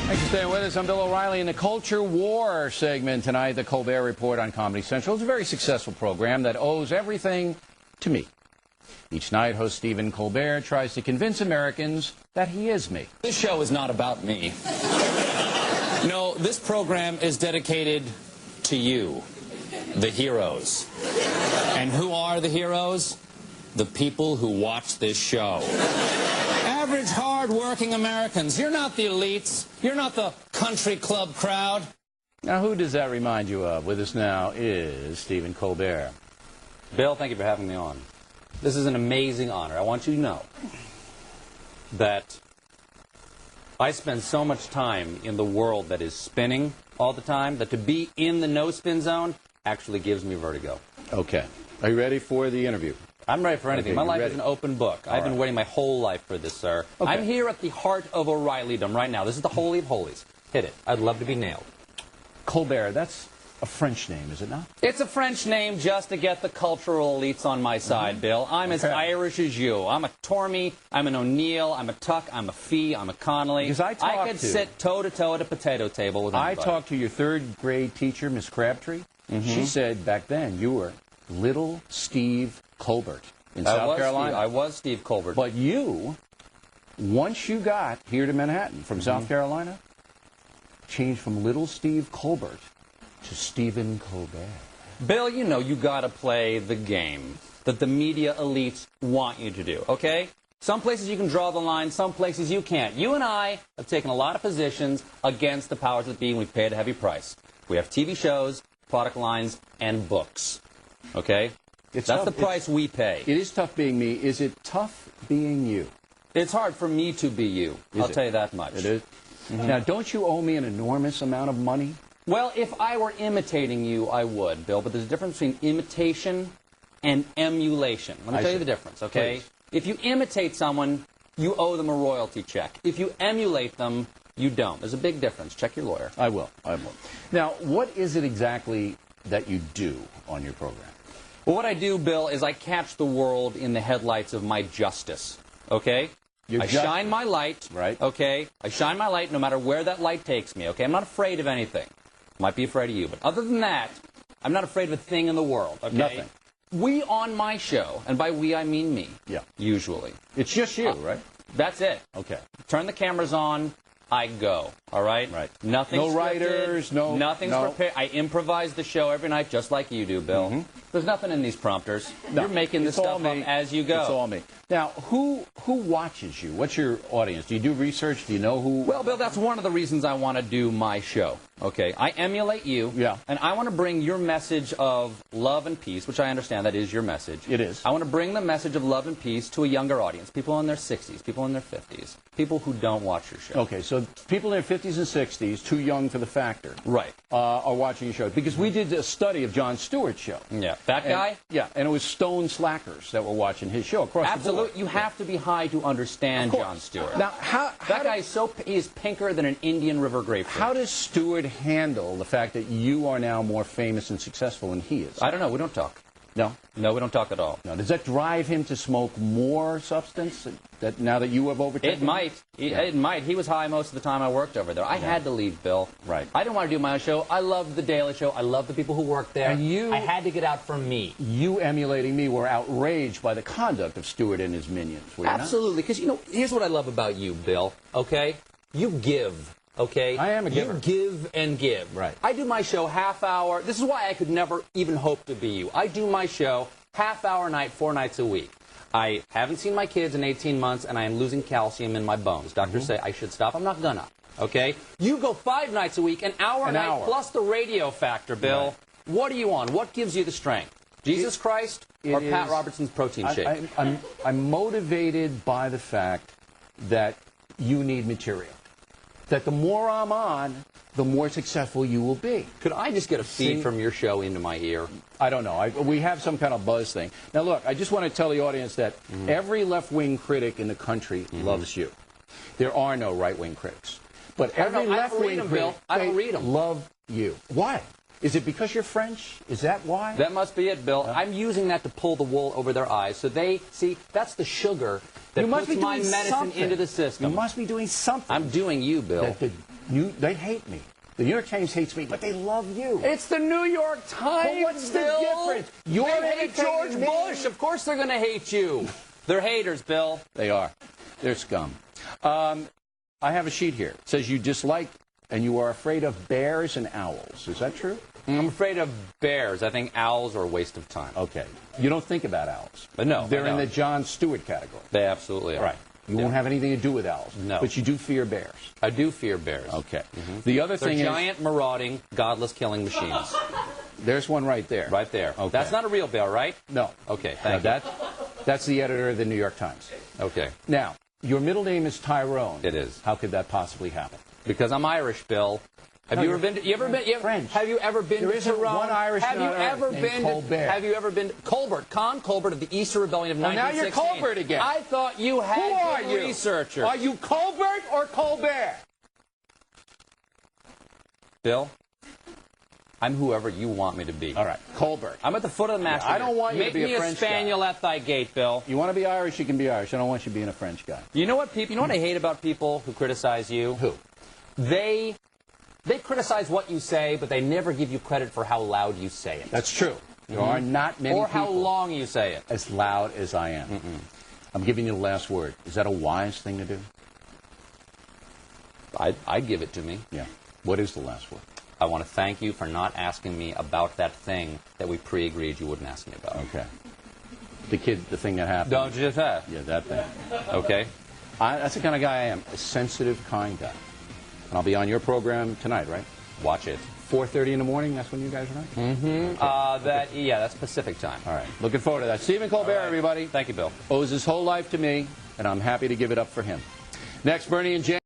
Thanks for staying with us. I'm Bill O'Reilly in the Culture War segment tonight, the Colbert Report on Comedy Central. It's a very successful program that owes everything to me. Each night, host Stephen Colbert tries to convince Americans that he is me. This show is not about me. No, this program is dedicated to you, the heroes. And who are the heroes? The people who watch this show. Average, hard-working Americans. You're not the elites. You're not the country club crowd. Now, who does that remind you of? With us now is Stephen Colbert. Bill, thank you for having me on. This is an amazing honor. I want you to know that I spend so much time in the world that is spinning all the time that to be in the no-spin zone actually gives me vertigo. Okay. Are you ready for the interview? I'm ready for anything. Okay, my life ready? is an open book. I've been waiting my whole life for this, sir. Okay. I'm here at the heart of O'Reillydom right now. This is the holy of holies. Hit it. I'd love to be nailed. Colbert, that's a French name, is it not? It's a French name just to get the cultural elites on my side, Bill. I'm as Irish as you. I'm a Tormey, I'm an O'Neill, I'm a Tuck, I'm a Fee, I'm a Connolly. Because I could sit toe-to-toe at a potato table with anybody. I talked to your third-grade teacher, Miss Crabtree. She said back then you were Little Steve Colbert in South Carolina. I was Steve Colbert. But you, once you got here to Manhattan from South Carolina, changed from Little Steve Colbert to Stephen Colbert. Bill, you know you got to play the game that the media elites want you to do, okay? Some places you can draw the line, some places you can't. You and I have taken a lot of positions against the powers that be, and we've paid a heavy price. We have TV shows, product lines, and books, okay? That's the price we pay. It is tough being me. Is it tough being you? It's hard for me to be you. I'll tell you that much. It is? Now, don't you owe me an enormous amount of money? Well, if I were imitating you, I would, Bill. But there's a difference between imitation and emulation. Let me tell you the difference, okay? Please. If you imitate someone, you owe them a royalty check. If you emulate them, you don't. There's a big difference. Check your lawyer. I will. I will. Now, what is it exactly that you do on your program? Well, what I do, Bill, is I catch the world in the headlights of my justice, okay? I shine my light, right? Okay? I shine my light no matter where that light takes me, okay? I'm not afraid of anything. Might be afraid of you, but other than that, I'm not afraid of a thing in the world, okay? Nothing. We on my show, and by we I mean me, usually. It's just you, right? That's it. Okay. Turn the cameras on, I go, all right? Right. Nothing's No writers, Nothing's no. prepared. I improvise the show every night just like you do, Bill. There's nothing in these prompters. No, You're making this stuff up as you go. It's all me. Now, who watches you? What's your audience? Do you do research? Do you know who? Well, Bill, that's one of the reasons I want to do my show. Okay, I emulate you. Yeah. And I want to bring your message of love and peace, which I understand that is your message. It is. I want to bring the message of love and peace to a younger audience, people in their 60s, people in their 50s, people who don't watch your show. Okay, so people in their 50s and 60s, too young for the factor, right, are watching your show. Because we did a study of Jon Stewart's show. Yeah. That guy? Yeah, and it was stone slackers that were watching his show across the board. Absolutely. You have to be high to understand Jon Stewart. Now, that guy is pinker than an Indian River grapefruit. How does Stewart handle the fact that you are now more famous and successful than he is? I don't know. We don't talk. No? No, we don't talk at all. No. Does that drive him to smoke more substance that now that you have overtaken him? It might. It might. He was high most of the time I worked over there. I had to leave, Bill. Right. I didn't want to do my own show. I loved The Daily Show. I loved the people who worked there. And I had to get out from me. You emulating me were outraged by the conduct of Stewart and his minions, were you Absolutely. Because, you know, here's what I love about you, Bill, okay? You give. Okay? I am a giver. You give and give. Right. I do my show half hour. This is why I could never even hope to be you. I do my show half hour night, 4 nights a week. I haven't seen my kids in 18 months, and I am losing calcium in my bones. Doctors say I should stop. I'm not gonna. Okay? You go 5 nights a week, an hour a night, plus the radio factor, Bill. Right. What are you on? What gives you the strength? Jesus Christ or Pat Robertson's protein shake? I'm motivated by the fact that you need material. That the more I'm on, the more successful you will be. Could I just get a feed from your show into my ear? I don't know. We have some kind of buzz thing. Now, look, I just want to tell the audience that every left-wing critic in the country loves you. There are no right-wing critics. But every left-wing critic, I don't read them. Love you. Why? Is it because you're French? Is that why? That must be it, Bill. I'm using that to pull the wool over their eyes. So they see, that's the sugar that puts my medicine into the system. You must be doing something. I'm doing you, Bill. They hate me. The New York Times hates me, but they love you. It's the New York Times, But what's the Bill. difference? You're They hate George entertaining me. Bush. Of course they're going to hate you. They're haters, Bill. They are. They're scum. I have a sheet here. It says you dislike and you are afraid of bears and owls. Is that true? I'm afraid of bears. I think owls are a waste of time. Okay. You don't think about owls. But no, They're I in the don't. John Stewart category. They absolutely are. Right. You won't have anything to do with owls. No. But you do fear bears. I do fear bears. Okay. The other They're thing giant, marauding, godless killing machines. there's one right there. Right there. Okay. That's not a real bear, right? No. Okay, Now, thank you. that's the editor of the New York Times. Okay. Now, your middle name is Tyrone. It is. How could that possibly happen? Because I'm Irish, Bill. Have No, you you're ever been? You ever been? French. Have you ever been There to isn't Tyrone? one Irishman Have you on earth ever named been? Colbert. Have you ever been? Colbert, Colbert of the Easter Rebellion of Well, now 1916. you're Colbert again. I thought you had Who are good you? researchers. Are you Colbert or Colbert? Bill? I'm whoever you want me to be. All right, Colbert. I'm at the foot of the master. I don't want you to Make be a me a French spaniel at thy gate, Bill. You want to be Irish, you can be Irish. I don't want you being a French guy. You know what people? You know what I hate about people who criticize you? Who? They criticize what you say, but they never give you credit for how loud you say it. That's true. There are not many or people how long you say it. as loud as I am. I'm giving you the last word. Is that a wise thing to do? I'd give it to me. Yeah. What is the last word? I want to thank you for not asking me about that thing that we pre-agreed you wouldn't ask me about. Okay. The thing that happened. Don't you just have? Yeah, that thing. Okay. That's the kind of guy I am. A sensitive, kind guy. And I'll be on your program tonight, right? Watch it. 4:30 in the morning, that's when you guys are on? Yeah, that's Pacific time. All right. Looking forward to that. Stephen Colbert, everybody. Thank you, Bill. Owes his whole life to me, and I'm happy to give it up for him. Next, Bernie and James.